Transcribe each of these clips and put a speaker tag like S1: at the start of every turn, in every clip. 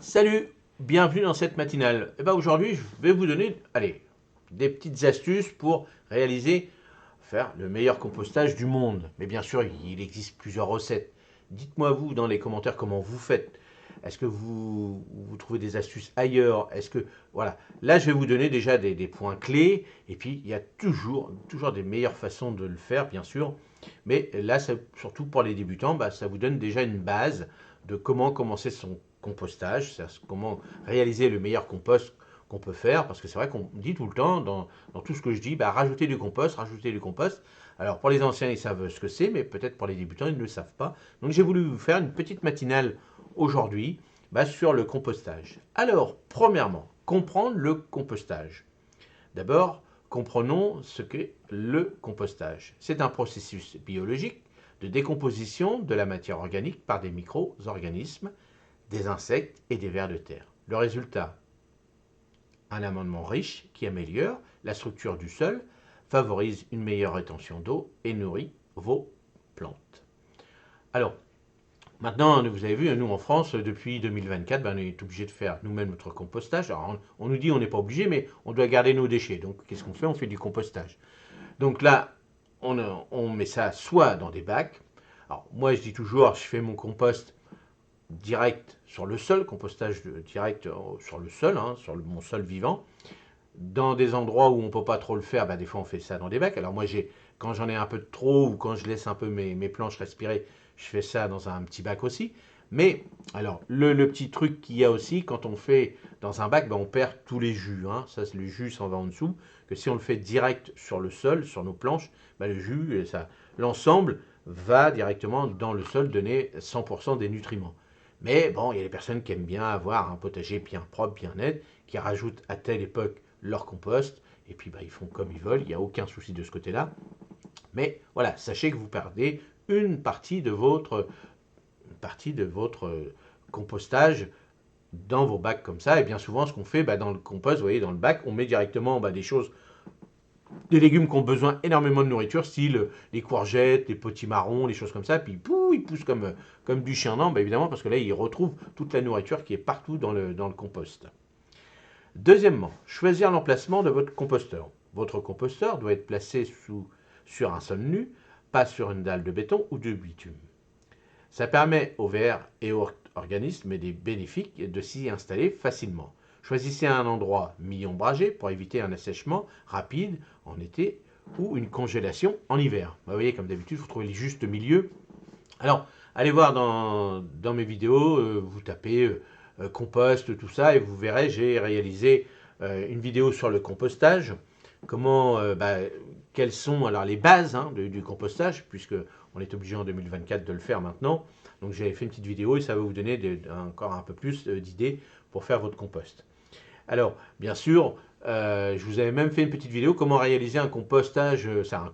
S1: Salut, bienvenue dans cette matinale. Aujourd'hui, je vais vous donner, des petites astuces pour faire le meilleur compostage du monde. Mais bien sûr, il existe plusieurs recettes. Dites-moi vous dans les commentaires comment vous faites. Est-ce que vous trouvez des astuces ailleurs? Voilà. Là, je vais vous donner déjà des points clés. Et puis, il y a toujours des meilleures façons de le faire, bien sûr. Mais là, surtout pour les débutants, ça vous donne déjà une base de comment commencer son compostage, comment réaliser le meilleur compost qu'on peut faire, parce que c'est vrai qu'on dit tout le temps, dans tout ce que je dis, rajoutez du compost, rajoutez du compost. Alors pour les anciens, ils savent ce que c'est, mais peut-être pour les débutants, ils ne le savent pas. Donc j'ai voulu vous faire une petite matinale aujourd'hui sur le compostage. Alors, premièrement, comprendre le compostage. D'abord, comprenons ce qu'est le compostage. C'est un processus biologique de décomposition de la matière organique par des micro-organismes, des insectes et des vers de terre. Le résultat, un amendement riche qui améliore la structure du sol, favorise une meilleure rétention d'eau et nourrit vos plantes. Alors, maintenant, vous avez vu, nous en France, depuis 2024, on est obligé de faire nous-mêmes notre compostage. Alors, on nous dit on n'est pas obligé, mais on doit garder nos déchets. Donc, qu'est-ce qu'on fait? On fait du compostage. Donc là, on met ça soit dans des bacs. Alors, moi, je dis toujours, je fais mon compost direct sur le sol, compostage direct sur le sol, sur mon sol vivant. Dans des endroits où on ne peut pas trop le faire, des fois on fait ça dans des bacs. Alors moi, quand j'en ai un peu de trop ou quand je laisse un peu mes planches respirer, je fais ça dans un petit bac aussi. Mais alors, le petit truc qu'il y a aussi, quand on fait dans un bac, on perd tous les jus. Ça, le jus s'en va en dessous. Que si on le fait direct sur le sol, sur nos planches, le jus, l'ensemble va directement dans le sol donner 100% des nutriments. Mais bon, il y a des personnes qui aiment bien avoir un potager bien propre, bien net, qui rajoutent à telle époque leur compost, et puis ils font comme ils veulent, il n'y a aucun souci de ce côté-là. Mais voilà, sachez que vous perdez une partie de votre compostage dans vos bacs comme ça. Et bien souvent, ce qu'on fait dans le compost, vous voyez, dans le bac, on met directement des choses, des légumes qui ont besoin énormément de nourriture, style les courgettes, les potimarrons, les choses comme ça. Puis ils poussent comme du chien d'an, évidemment, parce que là, ils retrouvent toute la nourriture qui est partout dans le compost. Deuxièmement, choisir l'emplacement de votre composteur. Votre composteur doit être placé sur un sol nu, pas sur une dalle de béton ou de bitume. Ça permet aux vers et aux organismes des bénéfiques de s'y installer facilement. Choisissez un endroit mi-ombragé pour éviter un assèchement rapide en été ou une congélation en hiver. Vous voyez, comme d'habitude, vous trouvez le juste milieu. Alors, allez voir dans mes vidéos, vous tapez compost, tout ça, et vous verrez, j'ai réalisé une vidéo sur le compostage, quelles sont alors les bases du compostage, puisque on est obligé en 2024 de le faire maintenant. Donc j'ai fait une petite vidéo et ça va vous donner encore un peu plus d'idées pour faire votre compost. Alors, bien sûr, je vous avais même fait une petite vidéo comment réaliser un compostage, c'est un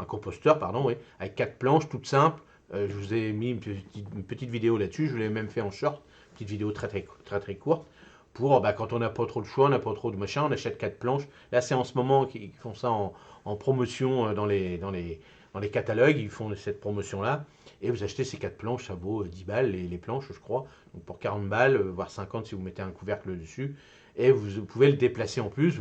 S1: composteur, pardon, oui, avec 4 planches, toutes simples. Je vous ai mis une petite vidéo là-dessus, je vous l'ai même fait en short, petite vidéo très très très très courte, pour quand on n'a pas trop de choix, on n'a pas trop de machin, on achète 4 planches. Là, c'est en ce moment qu'ils font ça en promotion dans les catalogues, ils font cette promotion-là. Et vous achetez ces 4 planches, ça vaut 10 balles les planches, je crois. Donc pour 40 balles, voire 50 si vous mettez un couvercle dessus. Et vous pouvez le déplacer en plus.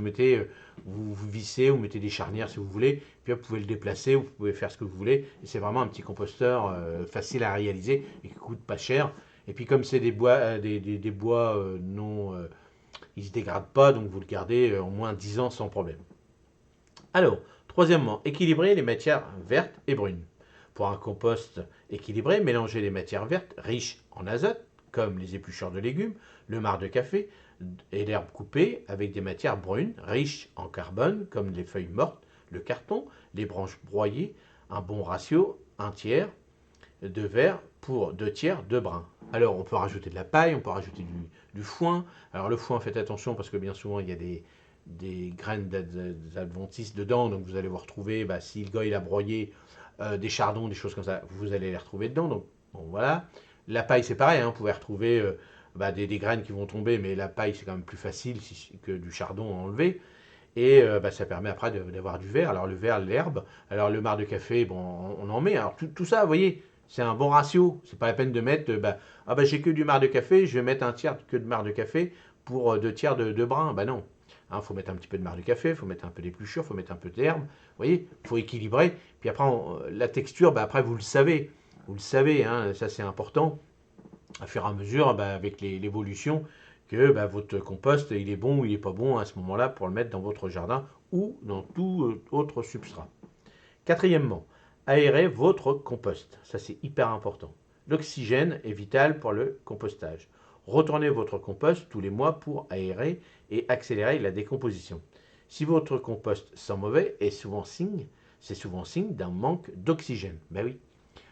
S1: Vous vissez, vous mettez des charnières si vous voulez. Puis vous pouvez le déplacer, vous pouvez faire ce que vous voulez. Et c'est vraiment un petit composteur facile à réaliser et qui coûte pas cher. Et puis comme c'est des bois, des bois non, ils ne se dégradent pas, donc vous le gardez au moins 10 ans sans problème. Alors, troisièmement, équilibrer les matières vertes et brunes. Pour un compost équilibré, mélangez les matières vertes riches en azote, comme les épluchures de légumes, le marc de café et l'herbe coupée, avec des matières brunes riches en carbone, comme les feuilles mortes, le carton, les branches broyées, un bon ratio, un tiers de vert pour 2 tiers de brun. Alors, on peut rajouter de la paille, on peut rajouter du foin. Alors, le foin, faites attention parce que bien souvent, il y a des graines d'adventices dedans, donc vous allez vous retrouver, si le gars il a broyé des chardons, des choses comme ça, vous allez les retrouver dedans. Donc bon, voilà. La paille c'est pareil, vous pouvez retrouver des graines qui vont tomber, mais la paille c'est quand même plus facile que du chardon à enlever. Et ça permet après d'avoir du verre. Alors le verre, l'herbe, alors le marc de café, bon, on en met. Alors tout ça, vous voyez, C'est un bon ratio. C'est pas la peine de mettre, ah bah j'ai que du marc de café, je vais mettre un tiers que de marc de café pour 2 tiers de brun. Bah non. Il faut mettre un petit peu de marc de café, il faut mettre un peu d'épluchure, il faut mettre un peu d'herbe. Vous voyez, il faut équilibrer. Puis après, la texture, après vous le savez. Vous le savez, hein, ça c'est important. À fur et à mesure, avec l'évolution, que votre compost, il est bon ou il n'est pas bon à ce moment-là pour le mettre dans votre jardin ou dans tout autre substrat. Quatrièmement, aérez votre compost. Ça, c'est hyper important. L'oxygène est vital pour le compostage. Retournez votre compost tous les mois pour aérer et accélérer la décomposition. Si votre compost sent mauvais, c'est souvent signe d'un manque d'oxygène. Ben oui,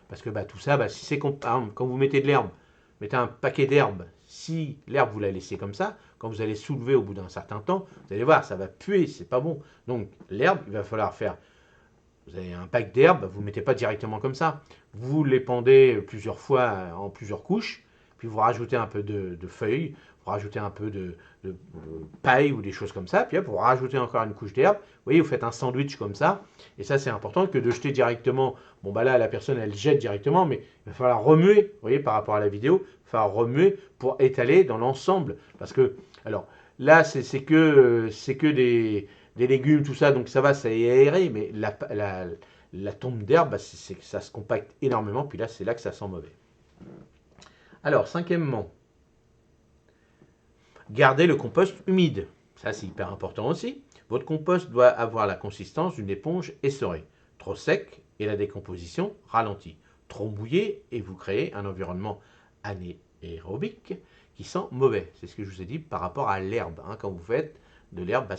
S1: parce que tout ça, si c'est quand vous mettez de l'herbe, mettez un paquet d'herbe. Si l'herbe vous la laissez comme ça, quand vous allez soulever au bout d'un certain temps, vous allez voir, ça va puer, c'est pas bon. Donc l'herbe, il va falloir faire. Vous avez un pack d'herbes, vous ne mettez pas directement comme ça. Vous les pendez plusieurs fois en plusieurs couches, puis vous rajoutez un peu de feuilles, vous rajoutez un peu de paille ou des choses comme ça, puis vous rajoutez encore une couche d'herbe. Vous voyez, vous faites un sandwich comme ça, et ça c'est important que de jeter directement. Bon là, la personne elle jette directement, mais il va falloir remuer, vous voyez, par rapport à la vidéo, il va falloir remuer pour étaler dans l'ensemble. Parce que, alors, là c'est que des légumes, tout ça, donc ça va, ça est aéré, mais la tombe d'herbe, ça se compacte énormément, puis là, c'est là que ça sent mauvais. Alors, cinquièmement, gardez le compost humide. Ça, c'est hyper important aussi. Votre compost doit avoir la consistance d'une éponge essorée. Trop sec et la décomposition ralentit. Trop mouillé et vous créez un environnement anaérobique qui sent mauvais. C'est ce que je vous ai dit par rapport à l'herbe. Quand vous faites de l'herbe,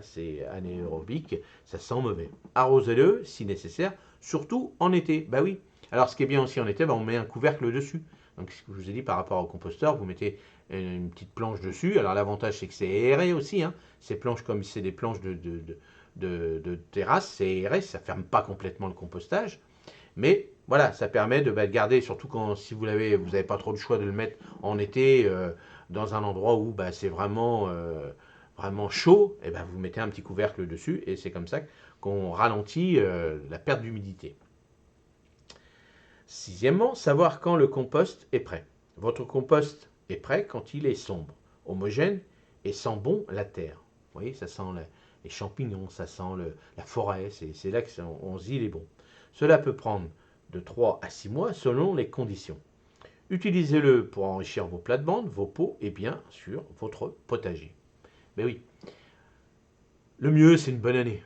S1: c'est anaérobique, ça sent mauvais. Arrosez-le si nécessaire, surtout en été. Oui. Alors ce qui est bien aussi en été, on met un couvercle dessus. Donc ce que je vous ai dit par rapport au composteur, vous mettez une petite planche dessus. Alors l'avantage c'est que c'est aéré aussi. Ces planches, comme c'est des planches de terrasse, c'est aéré, ça ne ferme pas complètement le compostage. Mais voilà, ça permet de garder, surtout si vous n'avez pas trop de choix de le mettre en été dans un endroit où c'est vraiment chaud, et vous mettez un petit couvercle dessus et c'est comme ça qu'on ralentit la perte d'humidité. Sixièmement, savoir quand le compost est prêt. Votre compost est prêt quand il est sombre, homogène et sent bon la terre. Vous voyez, ça sent les champignons, ça sent la forêt, c'est là qu'on se dit il est bon. Cela peut prendre de 3 à 6 mois selon les conditions. Utilisez-le pour enrichir vos plates-bandes, vos pots et bien sûr votre potager. Mais oui, le mieux c'est une bonne année.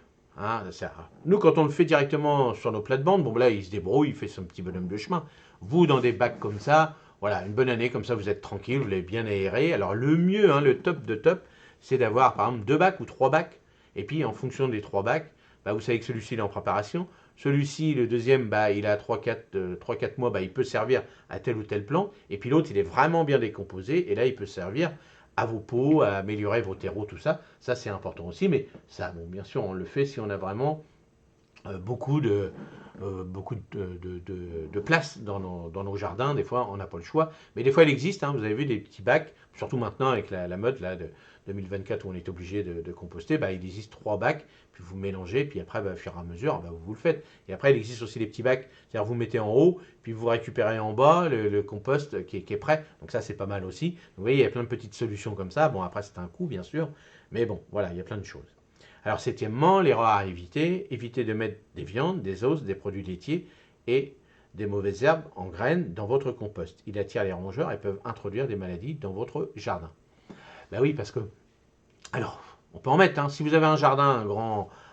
S1: Nous, quand on le fait directement sur nos plates-bandes, là il se débrouille, il fait son petit bonhomme de chemin. Vous, dans des bacs comme ça, voilà, une bonne année, comme ça vous êtes tranquille, vous l'avez bien aéré. Alors le mieux, le top de top, c'est d'avoir par exemple 2 bacs ou 3 bacs. Et puis en fonction des 3 bacs, vous savez que celui-ci il est en préparation. Celui-ci, le deuxième, il a 3-4 mois, il peut servir à tel ou tel plan. Et puis l'autre, il est vraiment bien décomposé. Et là, il peut servir à vos pots, à améliorer vos terreaux, tout ça. Ça, c'est important aussi. Mais ça, bien sûr, on le fait si on a vraiment beaucoup de place dans nos jardins. Des fois, on n'a pas le choix. Mais des fois, il existe. Vous avez vu des petits bacs, surtout maintenant avec la mode là, de 2024 où on est obligé de composter. Il existe 3 bacs, puis vous mélangez, puis après, au fur et à mesure, vous le faites. Et après, il existe aussi des petits bacs, c'est-à-dire vous mettez en haut, puis vous récupérez en bas le compost qui est prêt. Donc ça, c'est pas mal aussi. Donc, vous voyez, il y a plein de petites solutions comme ça. Bon, après, c'est un coût, bien sûr. Mais bon, voilà, il y a plein de choses. Alors, septièmement, l'erreur à éviter, évitez de mettre des viandes, des os, des produits laitiers et des mauvaises herbes en graines dans votre compost. Il attire les rongeurs et peuvent introduire des maladies dans votre jardin. Oui, parce que, alors, on peut en mettre, si vous avez un jardin,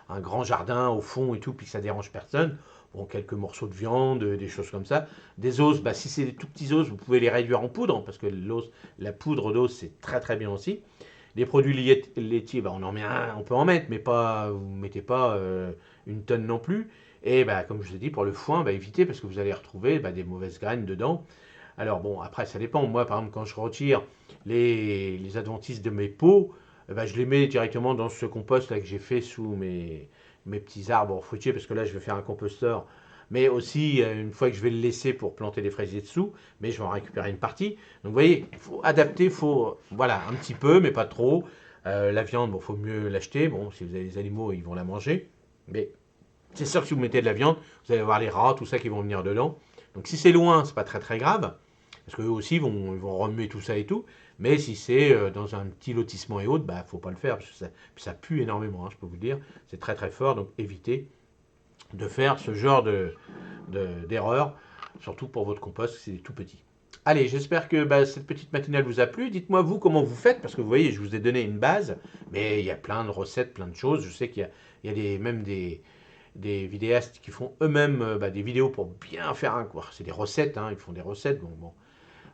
S1: un grand jardin au fond et tout, puis que ça dérange personne, quelques morceaux de viande, des choses comme ça. Des os, si c'est des tout petits os, vous pouvez les réduire en poudre, parce que la poudre d'os, c'est très très bien aussi. Les produits laitiers, on peut en mettre, mais vous ne mettez pas une tonne non plus. Et comme je vous ai dit, pour le foin, évitez, parce que vous allez retrouver des mauvaises graines dedans. Alors après, ça dépend. Moi, par exemple, quand je retire les adventices de mes pots, je les mets directement dans ce compost là que j'ai fait sous mes petits arbres fruitiers, parce que là, je vais faire un composteur. Mais aussi, une fois que je vais le laisser pour planter des fraisiers dessous, mais je vais en récupérer une partie. Donc, vous voyez, il faut adapter, voilà, un petit peu, mais pas trop. La viande, il faut mieux l'acheter. Si vous avez des animaux, ils vont la manger. Mais c'est sûr que si vous mettez de la viande, vous allez avoir les rats, tout ça qui vont venir dedans. Donc si c'est loin, c'est pas très grave, parce qu'eux aussi ils vont remuer tout ça et tout. Mais si c'est dans un petit lotissement et autres, bah faut pas le faire, parce que ça pue énormément, hein, je peux vous le dire. C'est très fort, donc évitez de faire ce genre d'erreur, surtout pour votre compost, c'est tout petit. Allez, j'espère que bah, cette petite matinale vous a plu. Dites-moi vous comment vous faites, parce que vous voyez, je vous ai donné une base, mais il y a plein de recettes, plein de choses. Je sais qu'il y a même des vidéastes qui font eux-mêmes bah, des vidéos pour bien faire un quoi. C'est des recettes, hein, ils font des recettes. Donc bon,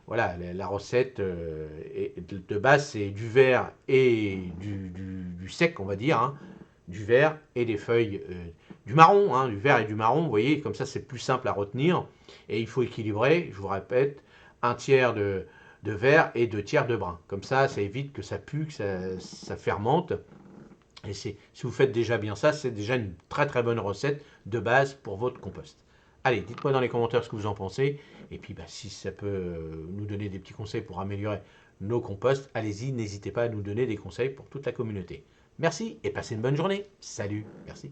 S1: voilà, la recette de base, c'est du vert et du sec, on va dire, hein, du vert et des feuilles, du marron, hein, du vert et du marron, vous voyez, comme ça c'est plus simple à retenir. Et il faut équilibrer, je vous répète, un tiers de vert et deux tiers de brun. Comme ça évite que ça pue, que ça fermente. Et si vous faites déjà bien ça, c'est déjà une très bonne recette de base pour votre compost. Allez, dites-moi dans les commentaires ce que vous en pensez. Et puis, bah, si ça peut nous donner des petits conseils pour améliorer nos composts, allez-y, n'hésitez pas à nous donner des conseils pour toute la communauté. Merci et passez une bonne journée. Salut, merci.